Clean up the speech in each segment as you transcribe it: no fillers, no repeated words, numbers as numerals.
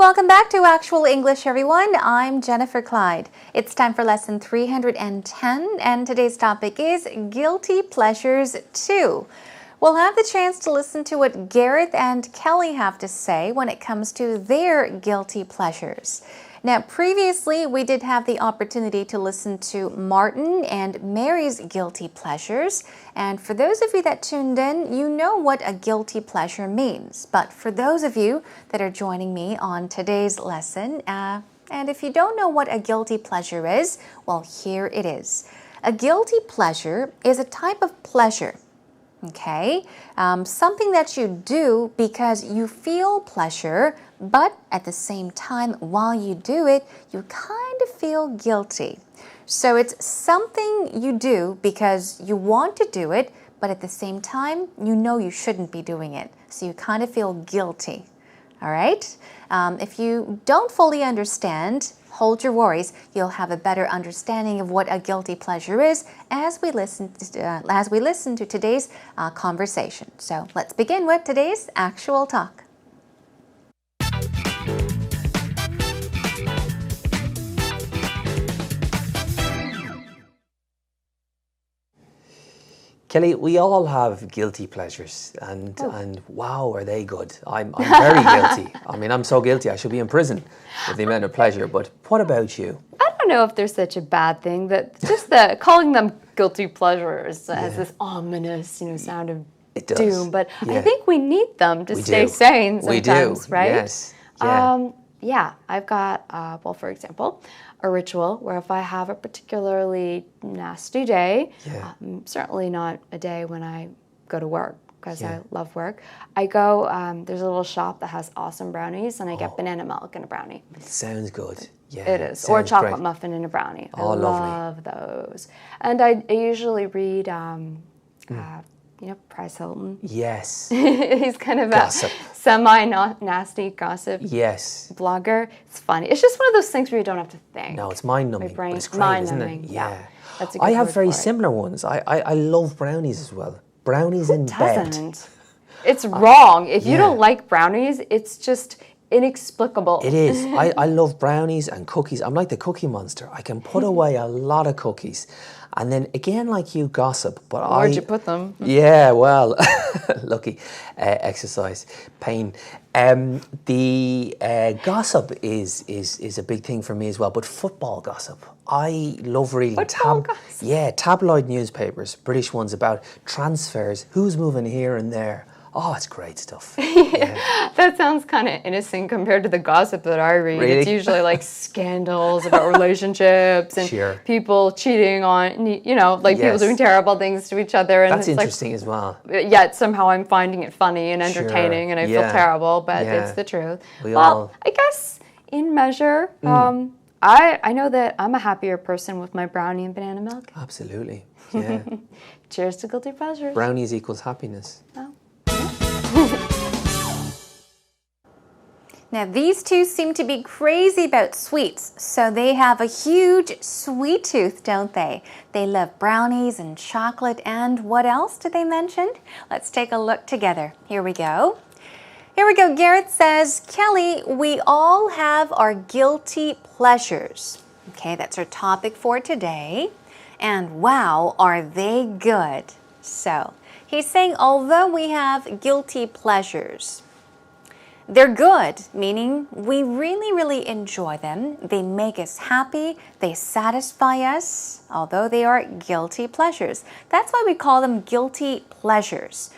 welcome back to Actual English, everyone. I'm Jennifer Clyde. It's time for lesson 310, and today's topic is Guilty Pleasures 2. We'll have the chance to listen to what Gareth and Kelly have to say when it comes to their guilty pleasures. Now, previously, we did have the opportunity to listen to Martin and Mary's guilty pleasures. And for those of you that tuned in, you know what a guilty pleasure means. But for those of you that are joining me on today's lesson, and if you don't know what a guilty pleasure is, well, here it is. A guilty pleasure is a type of pleasure. Okay, something that you do because you feel pleasure, but at the same time, while you do it, you kind of feel guilty. So it's something you do because you want to do it, but at the same time, you know you shouldn't be doing it. So you kind of feel guilty. All right? If you don't fully understand, hold your worries. You'll have a better understanding of what a guilty pleasure is as we listen to today's conversation. So let's begin with today's actual talk. Kelly, we all have guilty pleasures, and wow, are they good? I'm very guilty. I mean, I'm so guilty I should be in prison with the amount of pleasure. But what about you? I don't know if there's such a bad thing. That just the calling them guilty pleasures has this ominous, sound of doom. But I think we need them to stay sane sometimes, right? Yes. I've got, for example, a ritual where if I have a particularly nasty day, certainly not a day when I go to work because I love work, I go, there's a little shop that has awesome brownies and I get banana milk and a brownie. Sounds good. Yeah, it is. Or a chocolate great. Muffin and a brownie. I lovely. love those. And I usually read, Price Hilton. Yes. He's kind of gossip. A semi-nasty gossip blogger. It's funny. It's just one of those things where you don't have to think. No, it's mind-numbing. My brain, but it's great, isn't it? Yeah. That's a good I have word very for it. similar ones. I love brownies as well. Brownies in bed. It's wrong. If you don't like brownies, it's just inexplicable. It is. I love brownies and cookies. I'm like the cookie monster. I can put away a lot of cookies. And then again, like you, gossip. But Where'd you put them? Yeah, well, lucky. Exercise, pain. The gossip is a big thing for me as well. But football gossip. I love reading tabloid newspapers, British ones about transfers, who's moving here and there. Oh, it's great stuff. That sounds kind of innocent compared to the gossip that I read. Really? It's usually like scandals about relationships and people cheating on, people doing terrible things to each other. And that's interesting as well. Yet somehow I'm finding it funny and entertaining and I feel terrible, but it's the truth. I guess in measure, I know that I'm a happier person with my brownie and banana milk. Absolutely, yeah. Cheers to guilty pleasures. Brownies equals happiness. Oh. Now, these two seem to be crazy about sweets, so they have a huge sweet tooth, don't they? They love brownies and chocolate, and what else did they mention? Let's take a look together. Here we go. Gareth says, Kelly, we all have our guilty pleasures. Okay, that's our topic for today. And wow, are they good? So, he's saying although we have guilty pleasures, they're good, meaning we really, really enjoy them. They make us happy. They satisfy us, although they are guilty pleasures. That's why we call them guilty pleasures.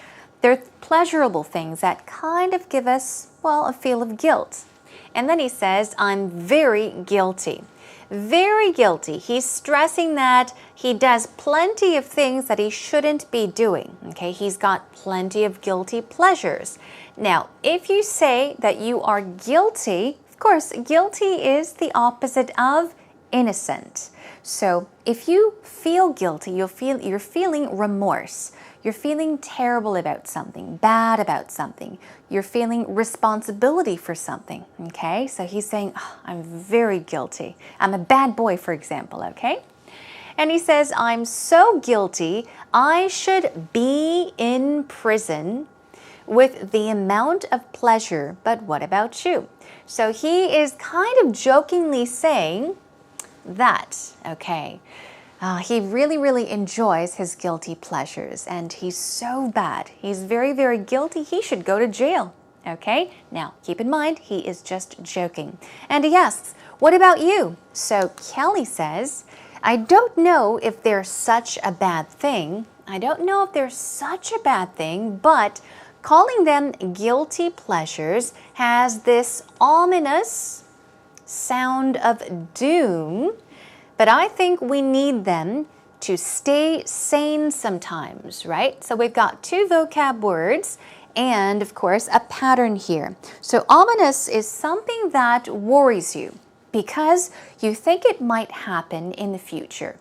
They're pleasurable things that kind of give us, a feel of guilt. And then he says, I'm very guilty. Very guilty. He's stressing that he does plenty of things that he shouldn't be doing. Okay, he's got plenty of guilty pleasures. Now, if you say that you are guilty, of course, guilty is the opposite of innocent. So if you feel guilty, you're feeling remorse. You're feeling terrible about something, bad about something. You're feeling responsibility for something, okay? So he's saying, I'm very guilty. I'm a bad boy, for example, okay? And he says, I'm so guilty, I should be in prison with the amount of pleasure, but what about you? So he is kind of jokingly saying that, okay, he really, really enjoys his guilty pleasures, and he's so bad. He's very, very guilty. He should go to jail. Okay, now keep in mind, he is just joking. And he asks, what about you? So Kelly says, I don't know if there's such a bad thing. I don't know if there's such a bad thing, but calling them guilty pleasures has this ominous sound of doom. But I think we need them to stay sane sometimes, right? So we've got two vocab words and, of course, a pattern here. So ominous is something that worries you because you think it might happen in the future,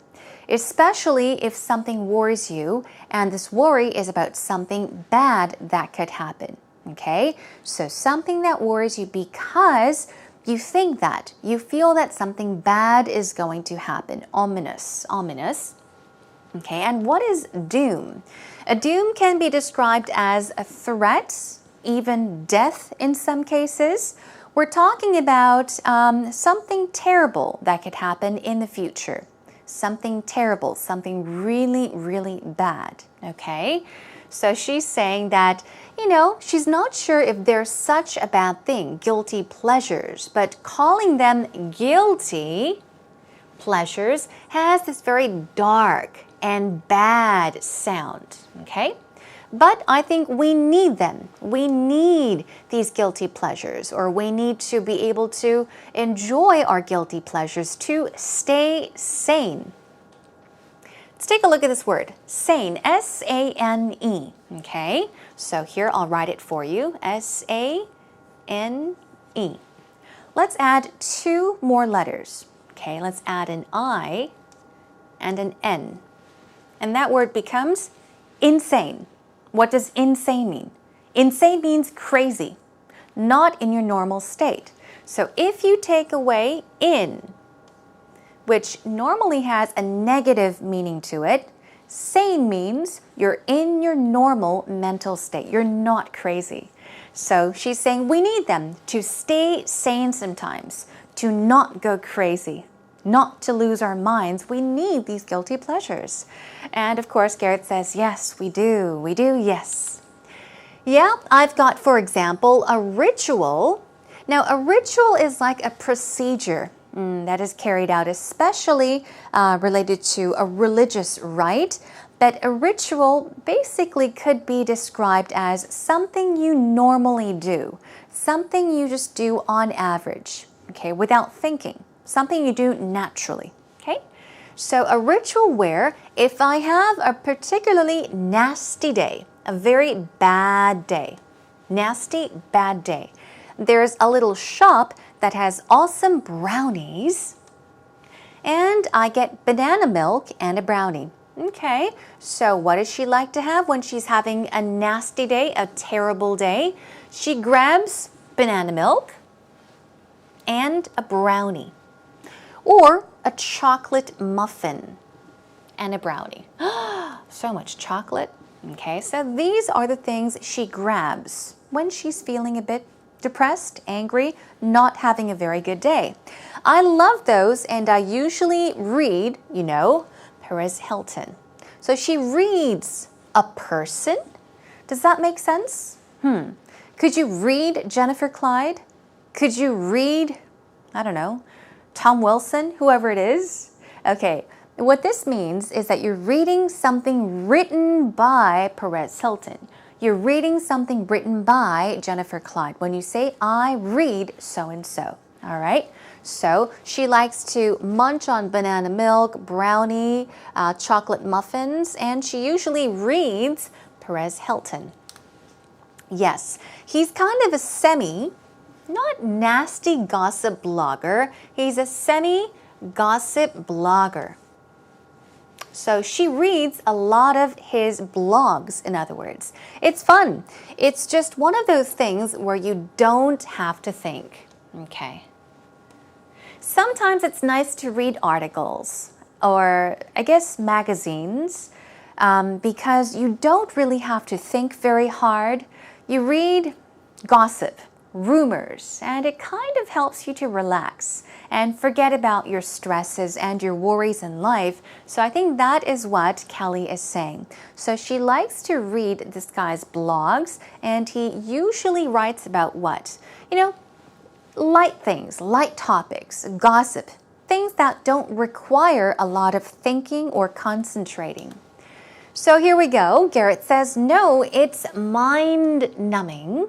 especially if something worries you and this worry is about something bad that could happen, okay? So something that worries you because you think that, you feel that something bad is going to happen. Ominous, ominous. Okay, and what is doom? A doom can be described as a threat, even death in some cases. We're talking about something terrible that could happen in the future. Something terrible, something really, really bad. Okay? So she's saying that, you know, she's not sure if there's such a bad thing, guilty pleasures, but calling them guilty pleasures has this very dark and bad sound, okay? But I think we need them. We need these guilty pleasures, or we need to be able to enjoy our guilty pleasures to stay sane. Let's take a look at this word, sane, S-A-N-E, okay? So here I'll write it for you, S-A-N-E. Let's add two more letters, okay? Let's add an I and an N. And that word becomes insane. What does insane mean? Insane means crazy, not in your normal state. So if you take away in, which normally has a negative meaning to it, sane means you're in your normal mental state. You're not crazy. So she's saying we need them to stay sane sometimes, to not go crazy, not to lose our minds. We need these guilty pleasures. And of course, Garrett says, yes, we do, yes. Yeah, I've got, for example, a ritual. Now, a ritual is like a procedure that is carried out, especially related to a religious rite. But a ritual basically could be described as something you normally do, something you just do on average, okay, without thinking, something you do naturally, okay? So a ritual where if I have a particularly nasty day, a very bad day, nasty, bad day, there's a little shop that has awesome brownies, and I get banana milk and a brownie. Okay, so what does she like to have when she's having a nasty day, a terrible day? She grabs banana milk and a brownie, or a chocolate muffin and a brownie. So much chocolate. Okay, so these are the things she grabs when she's feeling a bit depressed, angry, not having a very good day. I love those, and I usually read, you know, Perez Hilton. So she reads a person. Does that make sense? Could you read Jennifer Clyde? Could you read, I don't know, Tom Wilson, whoever it is? Okay, what this means is that you're reading something written by Perez Hilton. You're reading something written by Jennifer Clyde when you say, I read so-and-so, all right? So she likes to munch on banana milk, brownie, chocolate muffins, and she usually reads Perez Hilton. Yes, he's kind of a not nasty gossip blogger, he's a semi-gossip blogger. So she reads a lot of his blogs, in other words. It's fun. It's just one of those things where you don't have to think, okay? Sometimes it's nice to read articles or, I guess, magazines because you don't really have to think very hard. You read gossip, rumors, and it kind of helps you to relax and forget about your stresses and your worries in life. So I think that is what Kelly is saying. So she likes to read this guy's blogs, and he usually writes about what? You know, light things, light topics, gossip, things that don't require a lot of thinking or concentrating. So here we go. Garrett says, no, it's mind-numbing.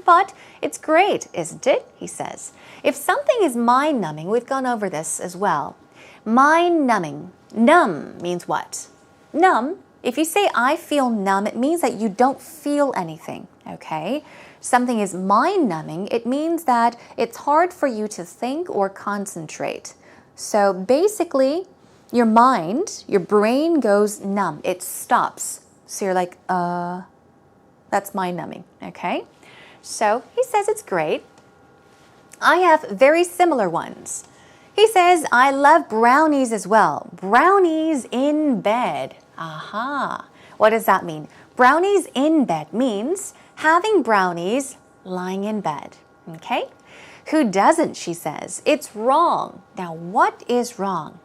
But it's great, isn't it? He says. If something is mind-numbing, we've gone over this as well. Mind-numbing. Numb means what? Numb. If you say I feel numb, it means that you don't feel anything, okay? Something is mind-numbing, it means that it's hard for you to think or concentrate. So basically, your mind, your brain goes numb. It stops. So you're like, that's mind-numbing, okay? So he says it's great. I have very similar ones. He says, I love brownies as well. Brownies in bed. Aha. What does that mean? Brownies in bed means having brownies lying in bed. Okay? Who doesn't, she says. It's wrong. Now, what is wrong?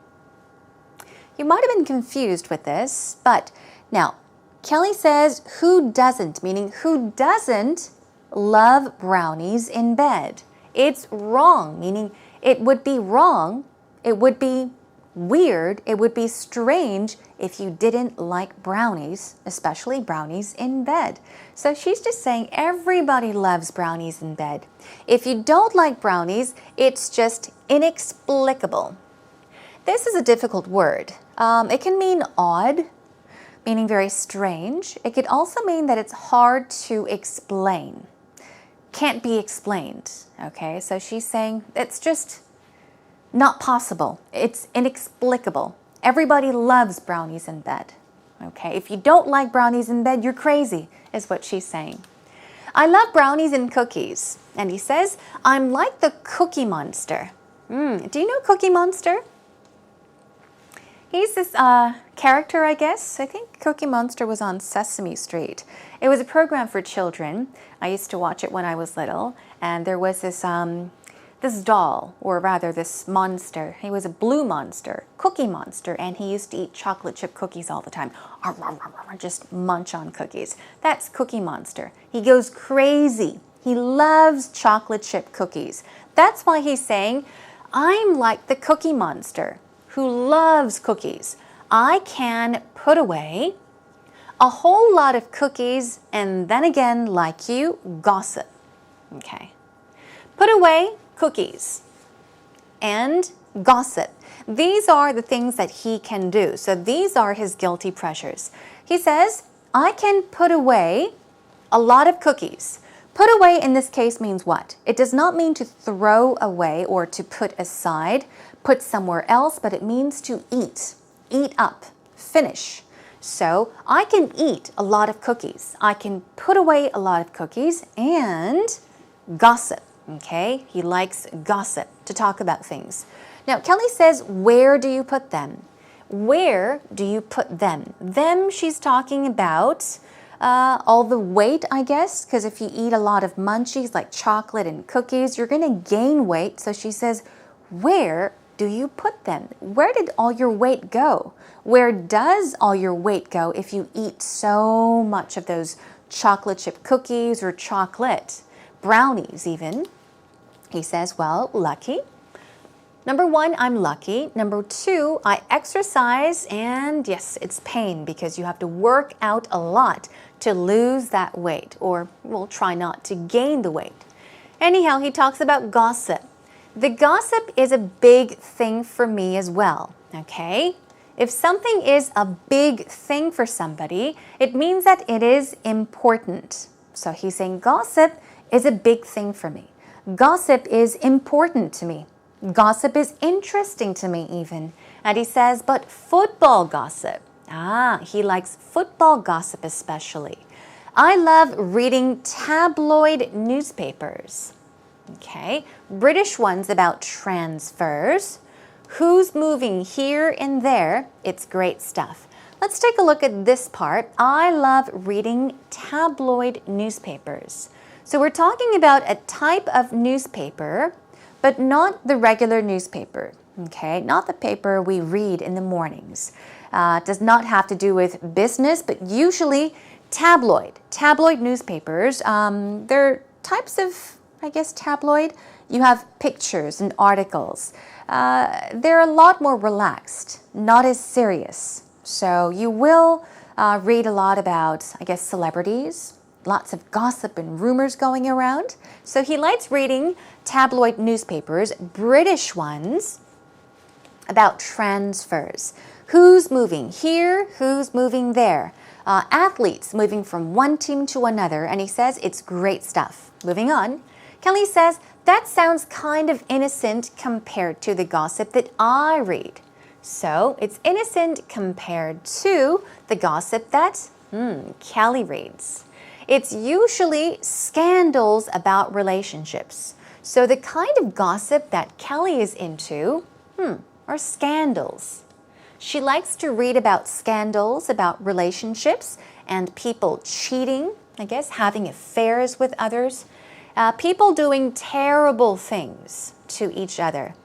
You might have been confused with this, but now, Kelly says, who doesn't, meaning who doesn't love brownies in bed? It's wrong, meaning it would be wrong, it would be weird, it would be strange if you didn't like brownies, especially brownies in bed. So she's just saying everybody loves brownies in bed. If you don't like brownies, it's just inexplicable. This is a difficult word. It can mean odd, meaning very strange. It could also mean that it's hard to explain. Can't be explained, okay? So she's saying it's just not possible. It's inexplicable. Everybody loves brownies in bed, okay? If you don't like brownies in bed, you're crazy, is what she's saying. I love brownies and cookies. And he says, I'm like the Cookie Monster. Do you know Cookie Monster? He's this character, I guess. I think Cookie Monster was on Sesame Street. It was a program for children. I used to watch it when I was little. And there was this doll, or rather this monster. He was a blue monster, Cookie Monster, and he used to eat chocolate chip cookies all the time. Just munch on cookies. That's Cookie Monster. He goes crazy. He loves chocolate chip cookies. That's why he's saying, I'm like the Cookie Monster who loves cookies. I can put away a whole lot of cookies and then again, like you, gossip. Okay. Put away cookies and gossip. These are the things that he can do. So these are his guilty pleasures. He says, I can put away a lot of cookies. Put away in this case means what? It does not mean to throw away or to put aside, put somewhere else, but it means to eat up, finish. So I can eat a lot of cookies. I can put away a lot of cookies and gossip. Okay, he likes gossip, to talk about things. Now, Kelly says, where do you put them? Where do you put them? Them, she's talking about all the weight, I guess, because if you eat a lot of munchies like chocolate and cookies, you're going to gain weight. So she says, where do you put them? Where did all your weight go? Where does all your weight go if you eat so much of those chocolate chip cookies or chocolate? Brownies even. He says, well, lucky. Number one, I'm lucky. Number two, I exercise, and yes, it's pain because you have to work out a lot to lose that weight, or we'll try not to gain the weight. Anyhow, he talks about gossip. The gossip is a big thing for me as well, okay? If something is a big thing for somebody, it means that it is important. So he's saying gossip is a big thing for me. Gossip is important to me. Gossip is interesting to me even. And he says, but football gossip. He likes football gossip especially. I love reading tabloid newspapers. Okay, British ones about transfers. Who's moving here and there? It's great stuff. Let's take a look at this part. I love reading tabloid newspapers. So we're talking about a type of newspaper, but not the regular newspaper, okay? Not the paper we read in the mornings. Does not have to do with business, but usually tabloid newspapers. They're types of, I guess, tabloid. You have pictures and articles. They're a lot more relaxed, not as serious. So you will read a lot about, I guess, celebrities, lots of gossip and rumors going around. So he likes reading tabloid newspapers, British ones, about transfers. Who's moving here? Who's moving there? Athletes moving from one team to another. And he says it's great stuff. Moving on. Kelly says, that sounds kind of innocent compared to the gossip that I read. So it's innocent compared to the gossip that Kelly reads. It's usually scandals about relationships. So the kind of gossip that Kelly is into are scandals. She likes to read about scandals, about relationships and people cheating, I guess, having affairs with others, people doing terrible things to each other.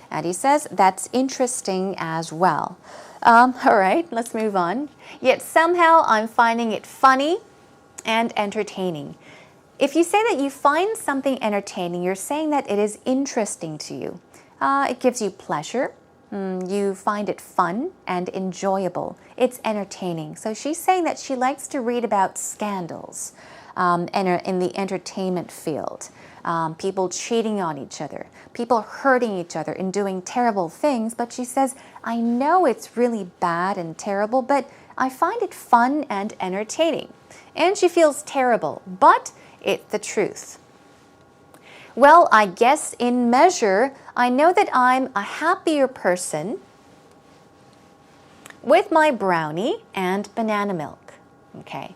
And he says that's interesting as well. All right, let's move on. Yet somehow I'm finding it funny and entertaining. If you say that you find something entertaining, you're saying that it is interesting to you. It gives you pleasure. You find it fun and enjoyable. It's entertaining. So she's saying that she likes to read about scandals in the entertainment field. People cheating on each other, people hurting each other and doing terrible things. But she says, I know it's really bad and terrible, but I find it fun and entertaining. And she feels terrible, but it's the truth. Well, I guess in measure, I know that I'm a happier person with my brownie and banana milk. Okay.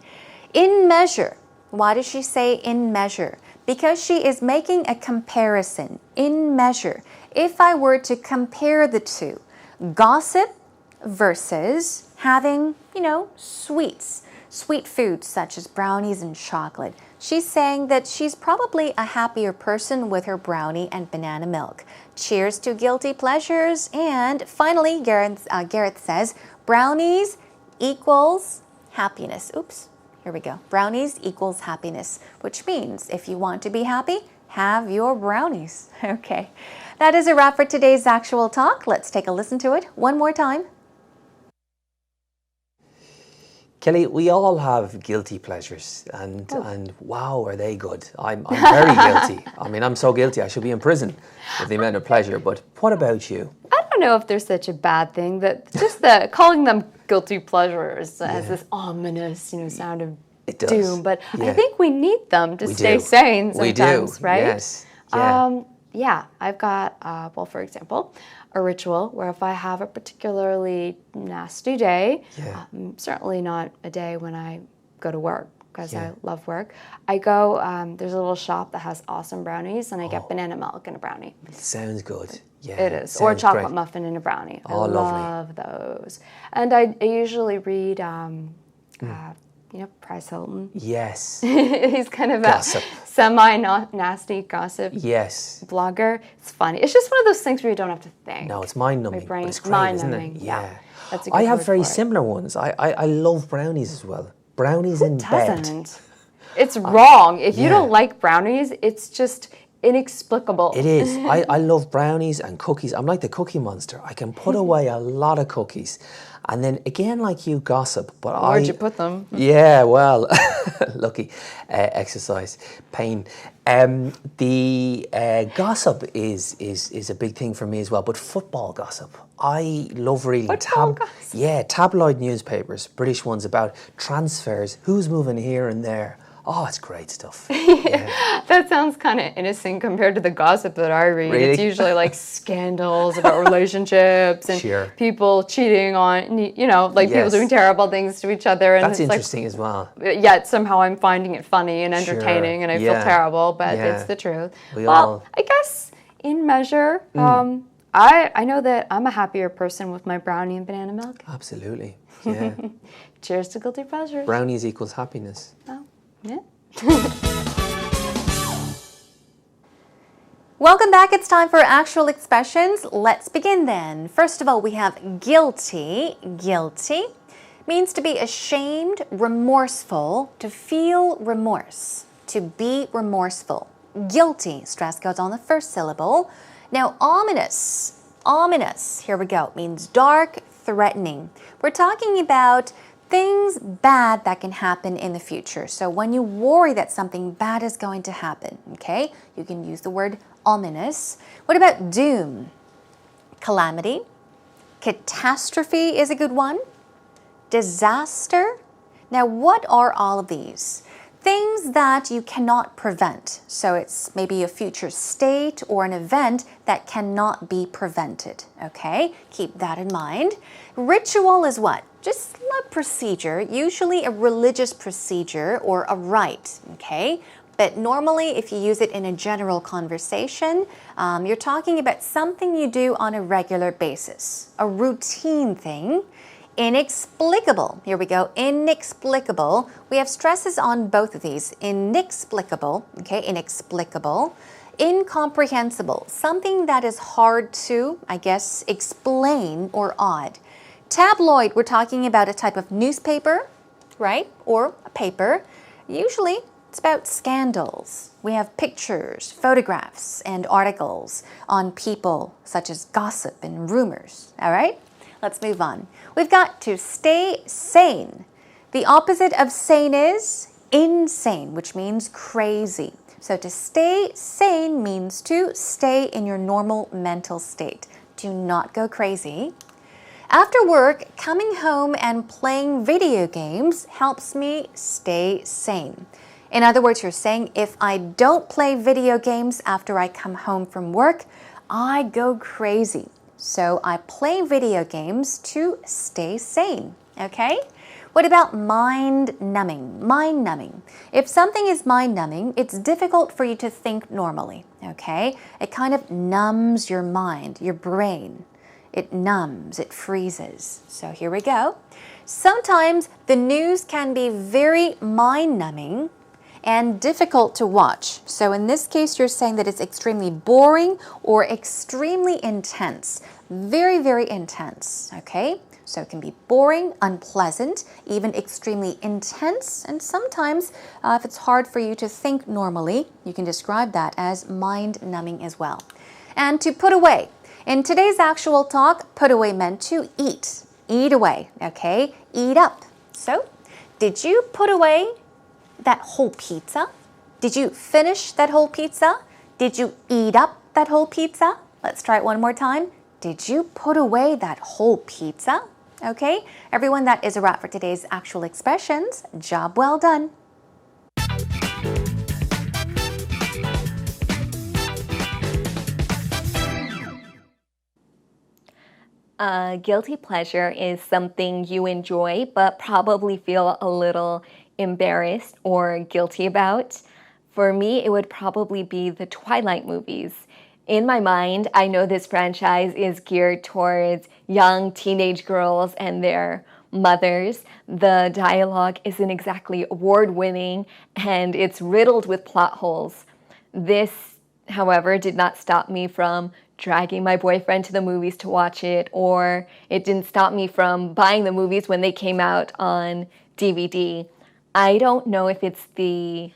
In measure. Why does she say in measure? Because she is making a comparison. In measure. If I were to compare the two, gossip versus having, sweets, sweet foods such as brownies and chocolate. She's saying that she's probably a happier person with her brownie and banana milk. Cheers to guilty pleasures. And finally, Gareth says, brownies equals happiness. Oops, here we go. Brownies equals happiness, which means if you want to be happy, have your brownies. Okay, that is a wrap for today's Actual Talk. Let's take a listen to it one more time. Kelly, we all have guilty pleasures, and wow, are they good? I'm very guilty. I mean, I'm so guilty I should be in prison with the amount of pleasure. But what about you? I don't know if there's such a bad thing. That just the calling them guilty pleasures has this ominous, sound of doom. But I think we need them to stay sane sometimes, right? Yes. Yeah. I've got, for example, a ritual where if I have a particularly nasty day, certainly not a day when I go to work because I love work, I go, there's a little shop that has awesome brownies and I get banana milk and a brownie. Sounds good. Yeah, it is. Or a chocolate muffin and a brownie. I love those. And I usually read, Paris Hilton. Yes. He's kind of gossip. A semi-nasty gossip blogger. It's funny. It's just one of those things where you don't have to think. No, it's mind-numbing. My brain, it's great, isn't it? Yeah. That's a good I have word very for it. similar ones. I love brownies as well. Brownies Who in doesn't? bed. It's wrong. If you don't like brownies, it's just inexplicable. It is. I love brownies and cookies. I'm like the cookie monster. I can put away a lot of cookies. And then again, like you, gossip. But Where'd you put them? Yeah, well, lucky. Exercise, pain. The gossip is a big thing for me as well. But football gossip, I love reading. Tabloid newspapers, British ones about transfers, who's moving here and there. Oh, it's great stuff. That sounds kind of innocent compared to the gossip that I read. Really? It's usually like scandals about relationships and people cheating on, people doing terrible things to each other. And that's interesting as well. Yet somehow I'm finding it funny and entertaining and I feel terrible, but it's the truth. I guess in measure, I know that I'm a happier person with my brownie and banana milk. Absolutely, yeah. Cheers to guilty pleasures. Brownies equals happiness. Oh. Yeah. Welcome back. It's time for actual expressions. Let's begin then. First of all, we have guilty. Guilty means to be ashamed, remorseful, to feel remorse, to be remorseful. Guilty, stress goes on the first syllable. Now, ominous. Ominous, here we go, means dark, threatening. We're talking about things bad that can happen in the future. So when you worry that something bad is going to happen, okay, you can use the word ominous. What about doom? Calamity. Catastrophe is a good one. Disaster. Now, what are all of these? Things that you cannot prevent. So it's maybe a future state or an event that cannot be prevented. Okay, keep that in mind. Ritual is what? Just a procedure, usually a religious procedure or a rite. Okay, but normally if you use it in a general conversation, you're talking about something you do on a regular basis, a routine thing. Inexplicable. Here we go. Inexplicable. We have stresses on both of these. Inexplicable. Okay, inexplicable. Incomprehensible. Something that is hard to, I guess, explain or odd. Tabloid. We're talking about a type of newspaper, right? Or a paper. Usually it's about scandals. We have pictures, photographs, and articles on people, such as gossip and rumors. All right? Let's move on. We've got to stay sane. The opposite of sane is insane, which means crazy. So to stay sane means to stay in your normal mental state. Do not go crazy. After work, coming home and playing video games helps me stay sane. In other words, you're saying if I don't play video games after I come home from work, I go crazy. So I play video games to stay sane, okay? What about mind-numbing? Mind-numbing. If something is mind-numbing, it's difficult for you to think normally, okay? It kind of numbs your mind, your brain. It numbs, it freezes. So here we go. Sometimes the news can be very mind-numbing and difficult to watch. So in this case, you're saying that it's extremely boring or extremely intense. Very, very intense, okay? So it can be boring, unpleasant, even extremely intense. And sometimes, if it's hard for you to think normally, you can describe that as mind-numbing as well. And to put away. In today's actual talk, put away meant to eat. Eat away, okay? Eat up. So, did you put away that whole pizza? Did you finish that whole pizza? Did you eat up that whole pizza? Let's try it one more time. Did you put away that whole pizza? Okay, everyone, that is a wrap for today's actual expressions. Job well done. A guilty pleasure is something you enjoy but probably feel a little embarrassed or guilty about. For me, it would probably be the Twilight movies. In my mind, I know this franchise is geared towards young teenage girls and their mothers. The dialogue isn't exactly award-winning and it's riddled with plot holes. This, however, did not stop me from dragging my boyfriend to the movies to watch it, or it didn't stop me from buying the movies when they came out on DVD. I don't know if it's the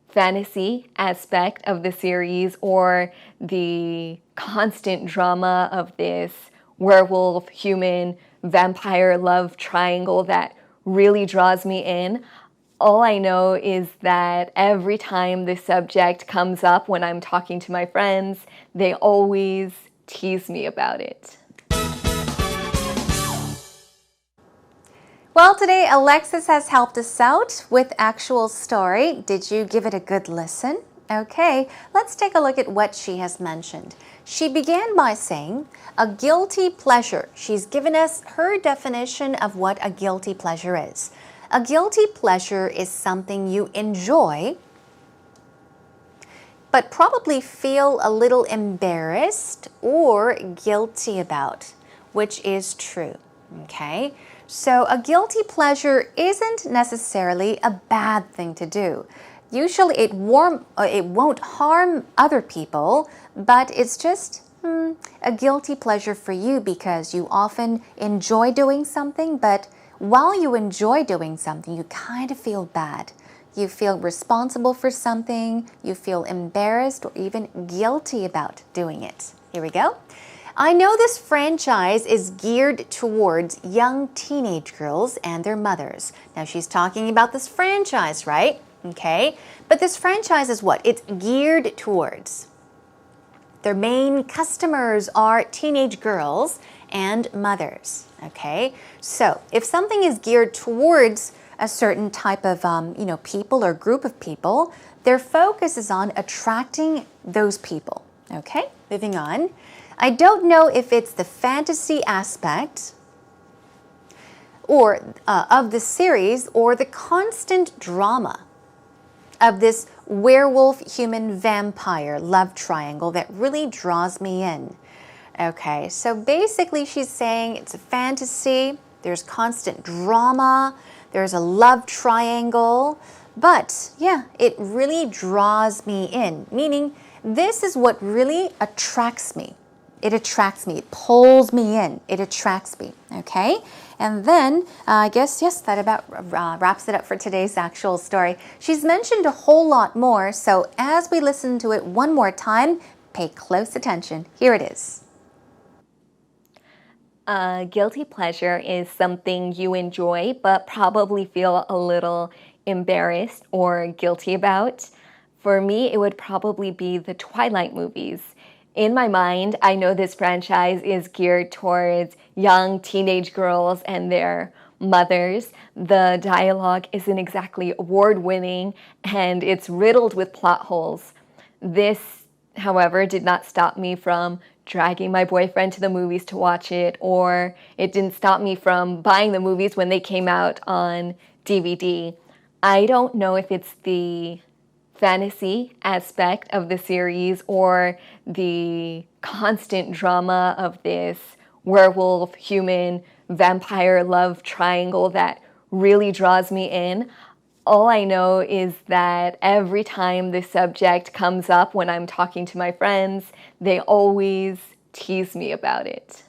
fantasy aspect of the series or the constant drama of this werewolf, human, vampire love triangle that really draws me in. All I know is that every time the subject comes up when I'm talking to my friends, they always tease me about it. Well, today Alexis has helped us out with actual story. Did you give it a good listen? Okay, let's take a look at what she has mentioned. She began by saying, a guilty pleasure. She's given us her definition of what a guilty pleasure is. A guilty pleasure is something you enjoy, but probably feel a little embarrassed or guilty about, which is true, okay? So a guilty pleasure isn't necessarily a bad thing to do. Usually it won't harm other people, but it's just a guilty pleasure for you because you often enjoy doing something, but while you enjoy doing something, you kind of feel bad. You feel responsible for something, you feel embarrassed or even guilty about doing it. Here we go. I know this franchise is geared towards young teenage girls and their mothers. Now she's talking about this franchise, right? Okay, but this franchise is what? It's geared towards. Their main customers are teenage girls and mothers. Okay, so if something is geared towards a certain type of people or group of people, their focus is on attracting those people. Okay, moving on. I don't know if it's the fantasy aspect or of the series or the constant drama of this werewolf human vampire love triangle that really draws me in. Okay, so basically she's saying it's a fantasy, there's constant drama, there's a love triangle, but yeah, it really draws me in, meaning this is what really attracts me. It attracts me, it pulls me in, it attracts me, okay? And then I guess, yes, that about wraps it up for today's actual story. She's mentioned a whole lot more, so as we listen to it one more time, pay close attention. Here it is. Guilty pleasure is something you enjoy but probably feel a little embarrassed or guilty about. For me, it would probably be the Twilight movies. In my mind, I know this franchise is geared towards young teenage girls and their mothers. The dialogue isn't exactly award-winning and it's riddled with plot holes. This, however, did not stop me from dragging my boyfriend to the movies to watch it, or it didn't stop me from buying the movies when they came out on DVD. I don't know if it's the fantasy aspect of the series or the constant drama of this werewolf, human, vampire love triangle that really draws me in. All I know is that every time the subject comes up when I'm talking to my friends, they always tease me about it.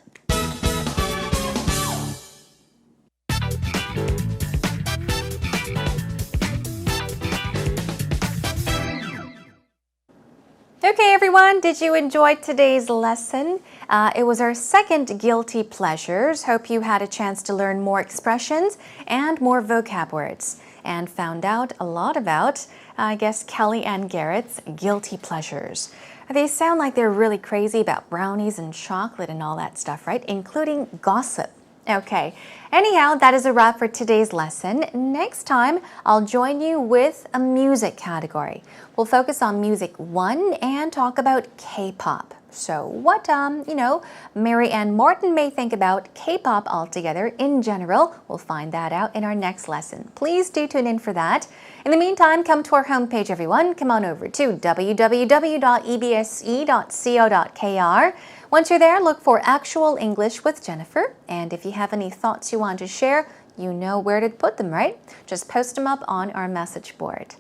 Okay, everyone, did you enjoy today's lesson? It was our second guilty pleasures. Hope you had a chance to learn more expressions and more vocab words and found out a lot about, I guess, Kelly and Garrett's guilty pleasures. They sound like they're really crazy about brownies and chocolate and all that stuff, right? Including gossip. Okay, anyhow, that is a wrap for today's lesson. Next time, I'll join you with a music category. We'll focus on music 1 and talk about K-pop. So what, Mary Ann Martin may think about K-pop altogether in general, we'll find that out in our next lesson. Please do tune in for that. In the meantime, come to our homepage, everyone. Come on over to www.ebse.co.kr. Once you're there, look for Actual English with Jennifer. And if you have any thoughts you want to share, you know where to put them, right? Just post them up on our message board.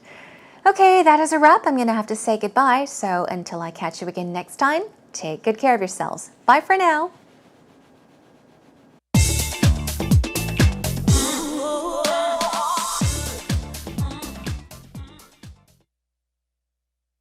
Okay, that is a wrap. I'm going to have to say goodbye. So until I catch you again next time, take good care of yourselves. Bye for now.